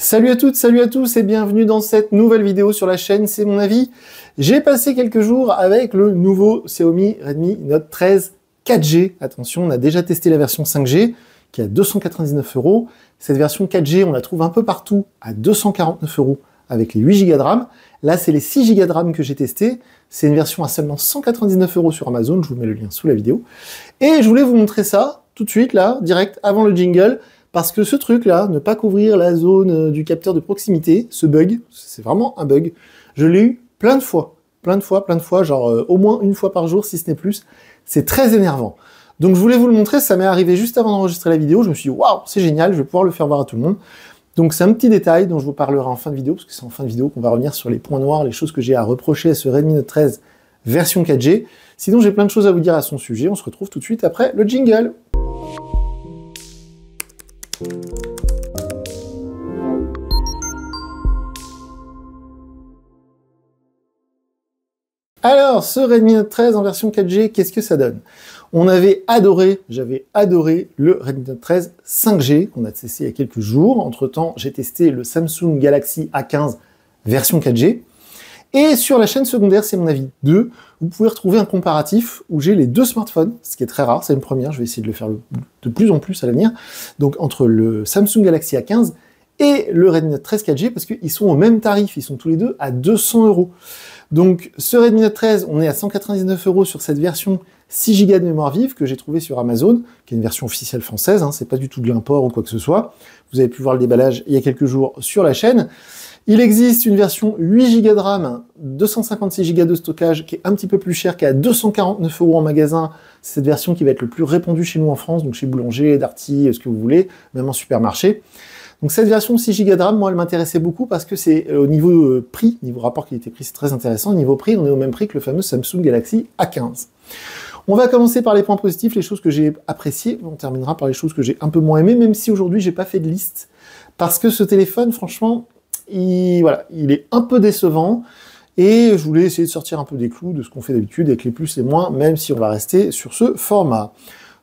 Salut à toutes, salut à tous et bienvenue dans cette nouvelle vidéo sur la chaîne C'est mon avis. J'ai passé quelques jours avec le nouveau Xiaomi Redmi Note 13 4G. Attention, on a déjà testé la version 5G qui est à 299 €. Cette version 4G, on la trouve un peu partout à 249 € avec les 8 Go de RAM. Là, c'est les 6 Go de RAM que j'ai testé. C'est une version à seulement 199 € sur Amazon. Je vous mets le lien sous la vidéo. Et je voulais vous montrer ça tout de suite, là, direct, avant le jingle. Parce que ce truc-là, ne pas couvrir la zone du capteur de proximité, ce bug, c'est vraiment un bug, je l'ai eu plein de fois, genre au moins une fois par jour, si ce n'est plus. C'est très énervant. Donc je voulais vous le montrer, ça m'est arrivé juste avant d'enregistrer la vidéo, je me suis dit, waouh, c'est génial, je vais pouvoir le faire voir à tout le monde. Donc c'est un petit détail dont je vous parlerai en fin de vidéo, parce que c'est en fin de vidéo qu'on va revenir sur les points noirs, les choses que j'ai à reprocher à ce Redmi Note 13 version 4G. Sinon j'ai plein de choses à vous dire à son sujet, on se retrouve tout de suite après le jingle. Alors, ce Redmi Note 13 en version 4G, qu'est-ce que ça donne? J'avais adoré le Redmi Note 13 5G qu'on a testé il y a quelques jours. Entre-temps, j'ai testé le Samsung Galaxy A15 version 4G. Et sur la chaîne secondaire, c'est mon avis 2, vous pouvez retrouver un comparatif où j'ai les deux smartphones, ce qui est très rare, c'est une première, je vais essayer de le faire de plus en plus à l'avenir. Donc entre le Samsung Galaxy A15 et le Redmi Note 13 4G, parce qu'ils sont au même tarif, ils sont tous les deux à 200 €. Donc ce Redmi Note 13, on est à 199 € sur cette version 6 Go de mémoire vive que j'ai trouvé sur Amazon, qui est une version officielle française, hein, c'est pas du tout de l'import ou quoi que ce soit. Vous avez pu voir le déballage il y a quelques jours sur la chaîne. Il existe une version 8 Go de RAM, 256 Go de stockage, qui est un petit peu plus chère, qui est à 249 € en magasin. C'est cette version qui va être le plus répandue chez nous en France, donc chez Boulanger, Darty, ce que vous voulez, même en supermarché. Donc cette version 6 Go de RAM, moi, elle m'intéressait beaucoup parce que c'est au niveau prix, niveau rapport qualité-prix, c'est très intéressant. Au niveau prix, on est au même prix que le fameux Samsung Galaxy A15. On va commencer par les points positifs, les choses que j'ai appréciées. On terminera par les choses que j'ai un peu moins aimées, même si aujourd'hui, j'ai pas fait de liste. Parce que ce téléphone, franchement, il est un peu décevant. Et je voulais essayer de sortir un peu des clous de ce qu'on fait d'habitude avec les plus et les moins, même si on va rester sur ce format.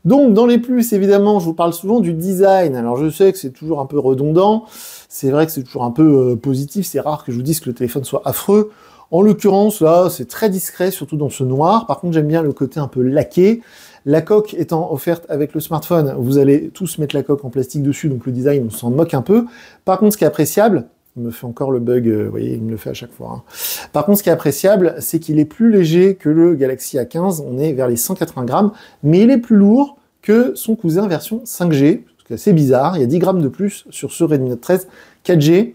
Donc, dans les plus, évidemment, je vous parle souvent du design. Alors, je sais que c'est toujours un peu redondant. C'est vrai que c'est toujours un peu positif. C'est rare que je vous dise que le téléphone soit affreux. En l'occurrence, là, c'est très discret, surtout dans ce noir. Par contre, j'aime bien le côté un peu laqué. La coque étant offerte avec le smartphone, vous allez tous mettre la coque en plastique dessus, donc le design, on s'en moque un peu. Par contre, ce qui est appréciable, il me fait encore le bug, vous voyez, il me le fait à chaque fois. Hein. Par contre, ce qui est appréciable, c'est qu'il est plus léger que le Galaxy A15, on est vers les 180 grammes, mais il est plus lourd que son cousin version 5G, ce qui est assez bizarre, il y a 10 grammes de plus sur ce Redmi Note 13 4G.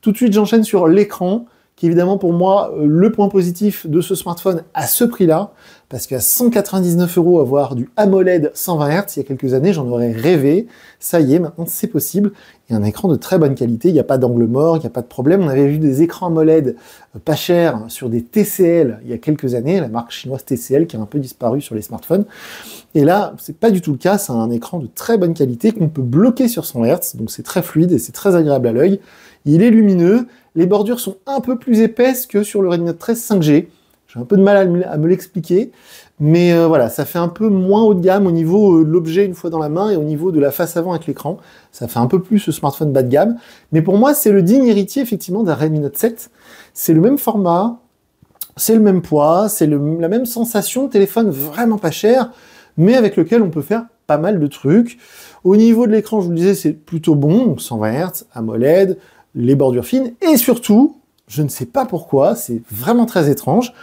Tout de suite, j'enchaîne sur l'écran, qui est évidemment pour moi le point positif de ce smartphone à ce prix-là, parce qu'à 199 € avoir du AMOLED 120 Hz, il y a quelques années, j'en aurais rêvé. Ça y est, maintenant c'est possible. Il y a un écran de très bonne qualité, il n'y a pas d'angle mort, il n'y a pas de problème. On avait vu des écrans AMOLED pas chers sur des TCL il y a quelques années, la marque chinoise TCL qui a un peu disparu sur les smartphones. Et là, c'est pas du tout le cas, c'est un écran de très bonne qualité qu'on peut bloquer sur 100 Hz, donc c'est très fluide et c'est très agréable à l'œil. Il est lumineux, les bordures sont un peu plus épaisses que sur le Redmi Note 13 5G. J'ai un peu de mal à me l'expliquer, mais voilà, ça fait un peu moins haut de gamme au niveau de l'objet une fois dans la main et au niveau de la face avant avec l'écran. Ça fait un peu plus ce smartphone bas de gamme, mais pour moi, c'est le digne héritier effectivement d'un Redmi Note 7. C'est le même format, c'est le même poids, c'est la même sensation, téléphone vraiment pas cher, mais avec lequel on peut faire pas mal de trucs. Au niveau de l'écran, je vous le disais, c'est plutôt bon, donc 120 Hz, AMOLED, les bordures fines, et surtout, je ne sais pas pourquoi, c'est vraiment très étrange,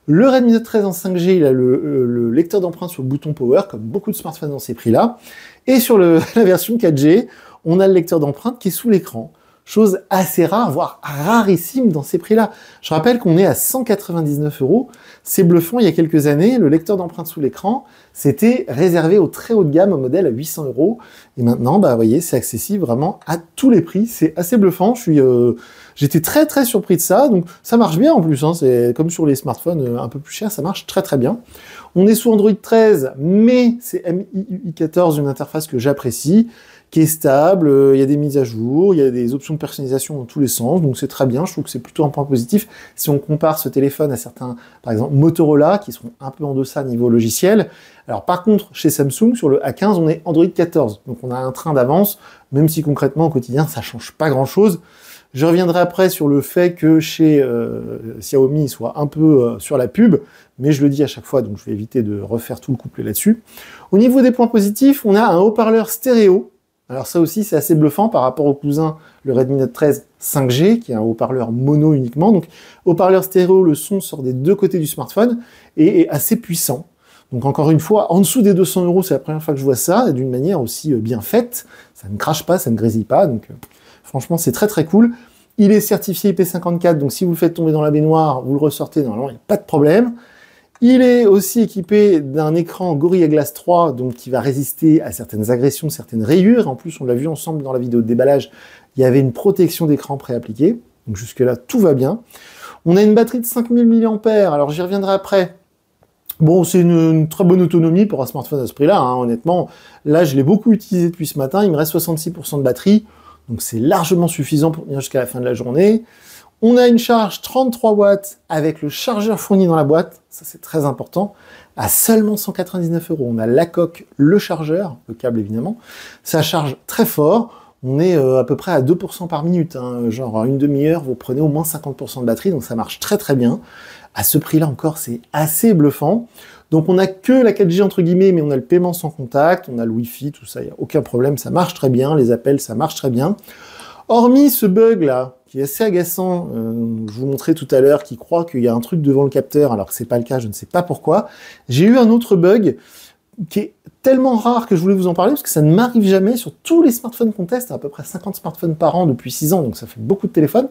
le Redmi Note 13 en 5G, il a le lecteur d'empreintes sur le bouton Power, comme beaucoup de smartphones dans ces prix-là, et sur la version 4G, on a le lecteur d'empreintes qui est sous l'écran. Chose assez rare, voire rarissime dans ces prix-là. Je rappelle qu'on est à 199 €. C'est bluffant, il y a quelques années, le lecteur d'empreintes sous l'écran, c'était réservé au très haut de gamme, au modèle à 800 €. Et maintenant, bah, vous voyez, c'est accessible vraiment à tous les prix. C'est assez bluffant. J'étais très très surpris de ça. Donc ça marche bien en plus. Hein. C'est comme sur les smartphones un peu plus chers, ça marche très très bien. On est sous Android 13, mais c'est MIUI 14, une interface que j'apprécie, qui est stable, il y a des mises à jour, il y a des options de personnalisation dans tous les sens, donc c'est très bien, je trouve que c'est plutôt un point positif. Si on compare ce téléphone à certains, par exemple Motorola, qui seront un peu en deçà niveau logiciel. Alors par contre, chez Samsung, sur le A15, on est Android 14, donc on a un train d'avance, même si concrètement au quotidien, ça change pas grand-chose. Je reviendrai après sur le fait que chez Xiaomi, il soit un peu sur la pub, mais je le dis à chaque fois, donc je vais éviter de refaire tout le couplet là-dessus. Au niveau des points positifs, on a un haut-parleur stéréo. Alors ça aussi, c'est assez bluffant par rapport au cousin, le Redmi Note 13 5G, qui est un haut-parleur mono uniquement. Donc haut-parleur stéréo, le son sort des deux côtés du smartphone et est assez puissant. Donc encore une fois, en dessous des 200 €, c'est la première fois que je vois ça, et d'une manière aussi bien faite. Ça ne crache pas, ça ne grésille pas, donc franchement, c'est très très cool. Il est certifié IP54, donc si vous le faites tomber dans la baignoire, vous le ressortez, normalement, il n'y a pas de problème. Il est aussi équipé d'un écran Gorilla Glass 3, donc qui va résister à certaines agressions, certaines rayures. En plus, on l'a vu ensemble dans la vidéo de déballage, il y avait une protection d'écran préappliquée. Donc jusque-là, tout va bien. On a une batterie de 5000 mAh, alors j'y reviendrai après. Bon, c'est une très bonne autonomie pour un smartphone à ce prix-là, hein, honnêtement. Là, je l'ai beaucoup utilisé depuis ce matin, il me reste 66% de batterie, donc c'est largement suffisant pour tenir jusqu'à la fin de la journée. On a une charge 33 watts avec le chargeur fourni dans la boîte, ça c'est très important, à seulement 199 €. On a la coque, le chargeur, le câble évidemment, ça charge très fort. On est à peu près à 2% par minute, hein, genre une demi-heure, vous prenez au moins 50% de batterie, donc ça marche très très bien. À ce prix-là encore, c'est assez bluffant. Donc on n'a que la 4G entre guillemets, mais on a le paiement sans contact, on a le Wi-Fi, tout ça, il n'y a aucun problème, ça marche très bien, les appels, ça marche très bien. Hormis ce bug-là, qui est assez agaçant, je vous montrais tout à l'heure, qui croit qu'il y a un truc devant le capteur, alors que c'est pas le cas, je ne sais pas pourquoi. J'ai eu un autre bug qui est tellement rare que je voulais vous en parler, parce que ça ne m'arrive jamais sur tous les smartphones qu'on teste, à peu près 50 smartphones par an depuis 6 ans, donc ça fait beaucoup de téléphones.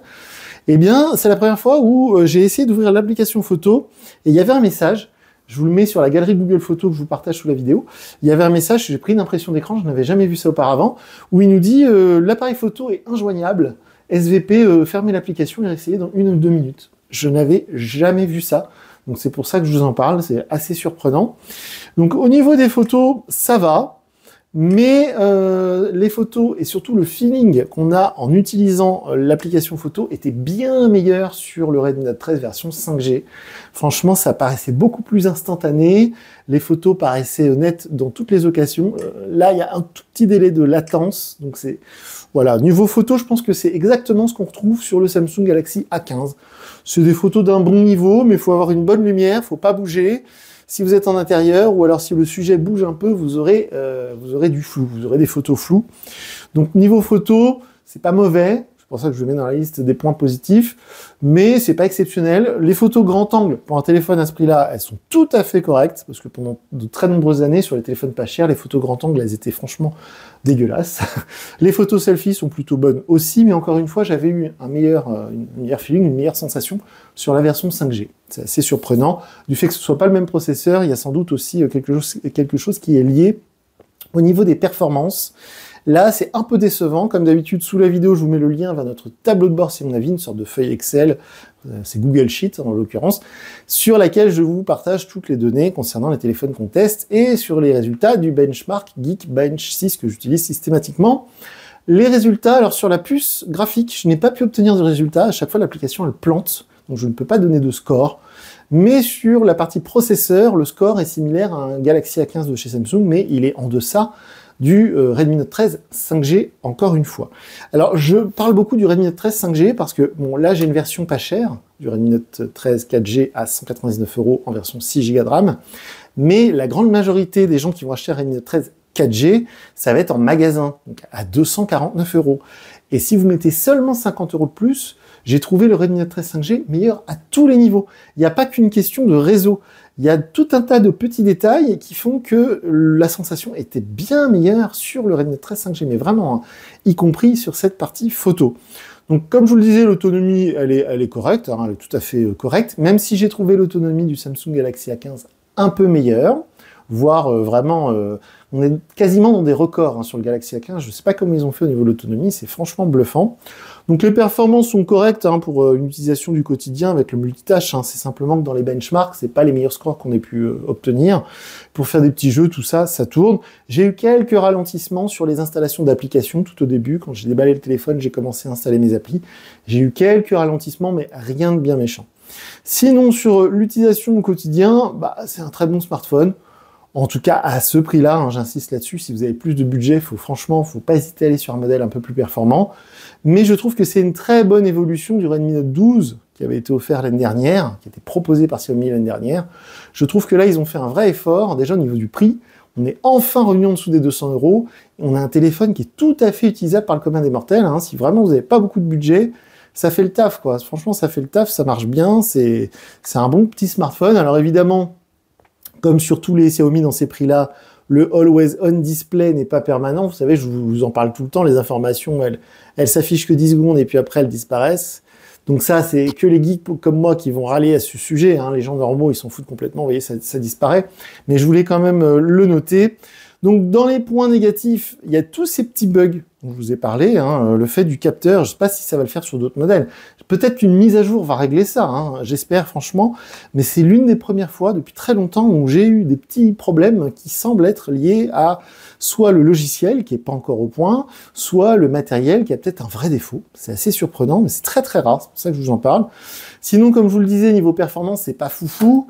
Eh bien, c'est la première fois où j'ai essayé d'ouvrir l'application photo, et il y avait un message, je vous le mets sur la galerie Google Photos que je vous partage sous la vidéo, il y avait un message, j'ai pris une impression d'écran, je n'avais jamais vu ça auparavant, où il nous dit l'appareil photo est injoignable, SVP, fermez l'application et essayez dans 1 ou 2 minutes. Je n'avais jamais vu ça, donc c'est pour ça que je vous en parle, c'est assez surprenant. Donc au niveau des photos, ça va, mais les photos et surtout le feeling qu'on a en utilisant l'application photo était bien meilleur sur le Redmi Note 13 version 5G. Franchement, ça paraissait beaucoup plus instantané, les photos paraissaient nettes dans toutes les occasions. Là, il y a un tout petit délai de latence, donc c'est... Voilà, niveau photo, je pense que c'est exactement ce qu'on retrouve sur le Samsung Galaxy A15. C'est des photos d'un bon niveau, mais il faut avoir une bonne lumière, faut pas bouger. Si vous êtes en intérieur, ou alors si le sujet bouge un peu, vous aurez du flou, vous aurez des photos floues. Donc niveau photo, c'est pas mauvais, c'est pour ça que je le mets dans la liste des points positifs, mais c'est pas exceptionnel. Les photos grand angle, pour un téléphone à ce prix-là, elles sont tout à fait correctes, parce que pendant de très nombreuses années, sur les téléphones pas chers, les photos grand angle, elles étaient franchement dégueulasses. Les photos selfie sont plutôt bonnes aussi, mais encore une fois, j'avais eu un meilleur feeling, une meilleure sensation sur la version 5G. C'est assez surprenant. Du fait que ce soit pas le même processeur, il y a sans doute aussi quelque chose qui est lié au niveau des performances. Là, c'est un peu décevant. Comme d'habitude, sous la vidéo, je vous mets le lien vers notre tableau de bord, si on a une sorte de feuille Excel, c'est Google Sheet en l'occurrence, sur laquelle je vous partage toutes les données concernant les téléphones qu'on teste et sur les résultats du benchmark Geekbench 6 que j'utilise systématiquement. Les résultats, alors sur la puce graphique, je n'ai pas pu obtenir de résultats. À chaque fois, l'application, elle plante, donc je ne peux pas donner de score. Mais sur la partie processeur, le score est similaire à un Galaxy A15 de chez Samsung, mais il est en deçà du Redmi Note 13 5G, encore une fois. Alors, je parle beaucoup du Redmi Note 13 5G parce que, bon, là, j'ai une version pas chère du Redmi Note 13 4G à 199 € en version 6 Go de RAM, mais la grande majorité des gens qui vont acheter un Redmi Note 13 4G, ça va être en magasin, donc à 249 €. Et si vous mettez seulement 50 € de plus, j'ai trouvé le Redmi Note 13 5G meilleur à tous les niveaux. Il n'y a pas qu'une question de réseau. Il y a tout un tas de petits détails qui font que la sensation était bien meilleure sur le Redmi Note 13 5G, mais vraiment, hein, y compris sur cette partie photo. Donc, comme je vous le disais, l'autonomie, elle est correcte, hein, elle est tout à fait correcte, même si j'ai trouvé l'autonomie du Samsung Galaxy A15 un peu meilleure, voire vraiment, on est quasiment dans des records hein, sur le Galaxy A15, je ne sais pas comment ils ont fait au niveau de l'autonomie, c'est franchement bluffant. Donc les performances sont correctes hein, pour une utilisation du quotidien avec le multitâche. Hein. C'est simplement que dans les benchmarks, c'est pas les meilleurs scores qu'on ait pu obtenir. Pour faire des petits jeux, tout ça, ça tourne. J'ai eu quelques ralentissements sur les installations d'applications tout au début. Quand j'ai déballé le téléphone, j'ai commencé à installer mes applis. J'ai eu quelques ralentissements, mais rien de bien méchant. Sinon, sur l'utilisation au quotidien, c'est un très bon smartphone. En tout cas, à ce prix-là, hein, j'insiste là-dessus, si vous avez plus de budget, faut pas hésiter à aller sur un modèle un peu plus performant. Mais je trouve que c'est une très bonne évolution du Redmi Note 12 qui avait été offert l'année dernière, qui a été proposé par Xiaomi l'année dernière. Je trouve que là, ils ont fait un vrai effort, déjà au niveau du prix. On est enfin revenu en dessous des 200 €. On a un téléphone qui est tout à fait utilisable par le commun des mortels. Hein. Si vraiment vous n'avez pas beaucoup de budget, ça fait le taf, quoi. Franchement, ça fait le taf, ça marche bien. C'est un bon petit smartphone. Alors évidemment, comme sur tous les Xiaomi dans ces prix-là, le Always On Display n'est pas permanent. Vous savez, je vous en parle tout le temps. Les informations, elles s'affichent que 10 secondes et puis après, elles disparaissent. Donc ça, c'est que les geeks comme moi qui vont râler à ce sujet. Hein. Les gens normaux, ils s'en foutent complètement. Vous voyez, ça disparaît. Mais je voulais quand même le noter. Donc dans les points négatifs, il y a tous ces petits bugs dont je vous ai parlé, hein, le fait du capteur, je ne sais pas si ça va le faire sur d'autres modèles. Peut-être qu'une mise à jour va régler ça, hein, j'espère franchement, mais c'est l'une des premières fois depuis très longtemps où j'ai eu des petits problèmes qui semblent être liés à soit le logiciel qui n'est pas encore au point, soit le matériel qui a peut-être un vrai défaut. C'est assez surprenant, mais c'est très très rare, c'est pour ça que je vous en parle. Sinon, comme je vous le disais, niveau performance, c'est pas foufou.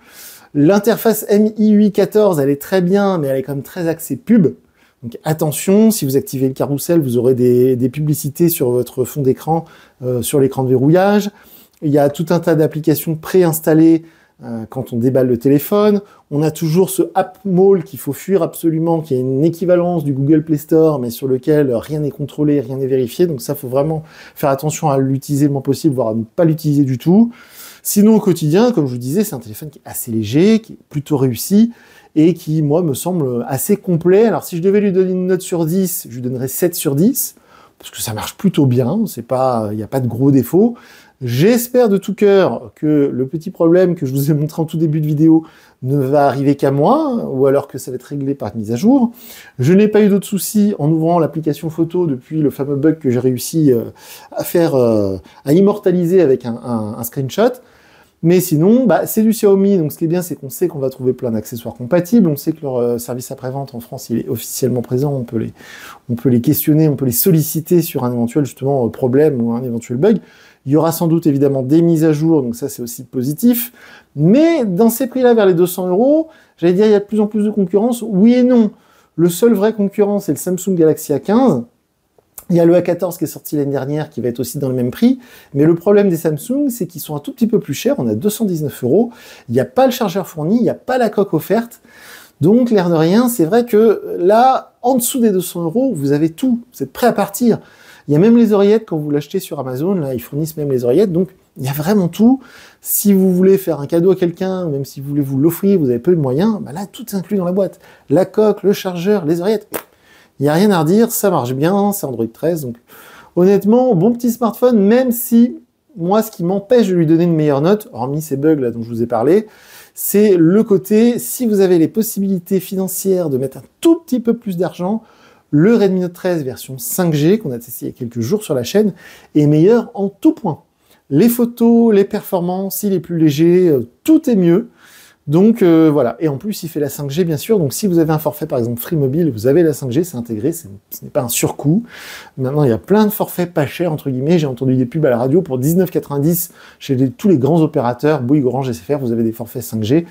L'interface MIUI 14, elle est très bien, mais elle est quand même très axée pub. Donc attention, si vous activez le carrousel, vous aurez des publicités sur votre fond d'écran, sur l'écran de verrouillage. Il y a tout un tas d'applications préinstallées quand on déballe le téléphone. On a toujours ce App Mall qu'il faut fuir absolument, qui est une équivalence du Google Play Store, mais sur lequel rien n'est contrôlé, rien n'est vérifié. Donc ça, faut vraiment faire attention à l'utiliser le moins possible, voire à ne pas l'utiliser du tout. Sinon, au quotidien, comme je vous disais, c'est un téléphone qui est assez léger, qui est plutôt réussi, et qui, moi, me semble assez complet. Alors, si je devais lui donner une note sur 10, je lui donnerais 7 sur 10, parce que ça marche plutôt bien, il n'y a pas de gros défauts. J'espère de tout cœur que le petit problème que je vous ai montré en tout début de vidéo ne va arriver qu'à moi, ou alors que ça va être réglé par une mise à jour. Je n'ai pas eu d'autres soucis en ouvrant l'application photo depuis le fameux bug que j'ai réussi à immortaliser avec un screenshot. Mais sinon, c'est du Xiaomi, donc ce qui est bien, c'est qu'on sait qu'on va trouver plein d'accessoires compatibles, on sait que leur service après-vente en France, il est officiellement présent, on peut les questionner, on peut les solliciter sur un éventuel, justement, problème ou un éventuel bug. Il y aura sans doute, évidemment, des mises à jour, donc ça, c'est aussi positif. Mais dans ces prix-là, vers les 200 €, j'allais dire, il y a de plus en plus de concurrence. Oui et non. Le seul vrai concurrent, c'est le Samsung Galaxy A15. Il y a le A14 qui est sorti l'année dernière, qui va être aussi dans le même prix. Mais le problème des Samsung, c'est qu'ils sont un tout petit peu plus chers. On a 219 €. Il n'y a pas le chargeur fourni, il n'y a pas la coque offerte. Donc, l'air de rien, c'est vrai que là, en dessous des 200 €, vous avez tout. Vous êtes prêt à partir. Il y a même les oreillettes, quand vous l'achetez sur Amazon, là, ils fournissent même les oreillettes. Donc, il y a vraiment tout. Si vous voulez faire un cadeau à quelqu'un, même si vous voulez vous l'offrir, vous avez peu de moyens, là, tout est inclus dans la boîte. La coque, le chargeur, les oreillettes. Il n'y a rien à redire, ça marche bien, c'est Android 13. Donc, honnêtement, bon petit smartphone, même si, moi, ce qui m'empêche de lui donner une meilleure note, hormis ces bugs là dont je vous ai parlé, c'est le côté, si vous avez les possibilités financières de mettre un tout petit peu plus d'argent, le Redmi Note 13 version 5G, qu'on a testé il y a quelques jours sur la chaîne, est meilleur en tout point. Les photos, les performances, il est plus léger, tout est mieux. Donc voilà, et en plus il fait la 5G bien sûr, donc si vous avez un forfait par exemple Free Mobile, vous avez la 5G, c'est intégré, ce n'est pas un surcoût. Maintenant il y a plein de forfaits pas chers entre guillemets, j'ai entendu des pubs à la radio pour 19,90 chez tous les grands opérateurs, Bouygues, Orange, SFR, vous avez des forfaits 5G.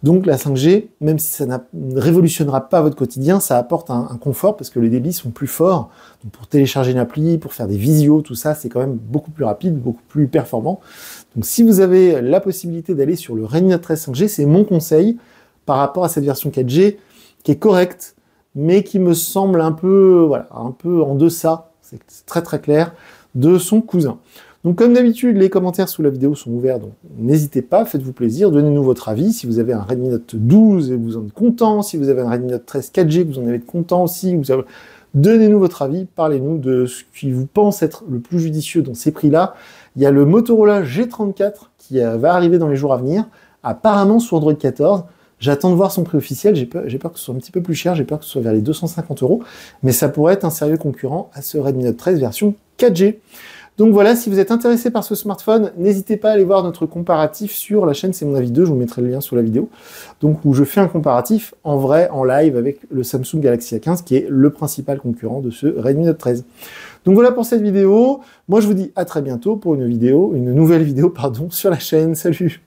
Donc la 5G, même si ça ne révolutionnera pas votre quotidien, ça apporte un confort parce que les débits sont plus forts. Donc pour télécharger une appli, pour faire des visios, tout ça, c'est quand même beaucoup plus rapide, beaucoup plus performant. Donc si vous avez la possibilité d'aller sur le Redmi Note 13 5G, c'est mon conseil par rapport à cette version 4G qui est correcte, mais qui me semble un peu en deçà, c'est très très clair, de son cousin. Donc comme d'habitude, les commentaires sous la vidéo sont ouverts, donc n'hésitez pas, faites-vous plaisir, donnez-nous votre avis. Si vous avez un Redmi Note 12 et vous en êtes content, si vous avez un Redmi Note 13 4G, vous en avez content aussi, donnez-nous votre avis, parlez-nous de ce qui vous pense être le plus judicieux dans ces prix-là. Il y a le Motorola G34 qui va arriver dans les jours à venir, apparemment sous Android 14. J'attends de voir son prix officiel, j'ai peur que ce soit un petit peu plus cher, j'ai peur que ce soit vers les 250 €, mais ça pourrait être un sérieux concurrent à ce Redmi Note 13 version 4G. Donc voilà, si vous êtes intéressé par ce smartphone, n'hésitez pas à aller voir notre comparatif sur la chaîne C'est mon avis 2, je vous mettrai le lien sous la vidéo, donc où je fais un comparatif en vrai, en live, avec le Samsung Galaxy A15, qui est le principal concurrent de ce Redmi Note 13. Donc voilà pour cette vidéo, moi je vous dis à très bientôt pour une nouvelle vidéo, sur la chaîne, salut!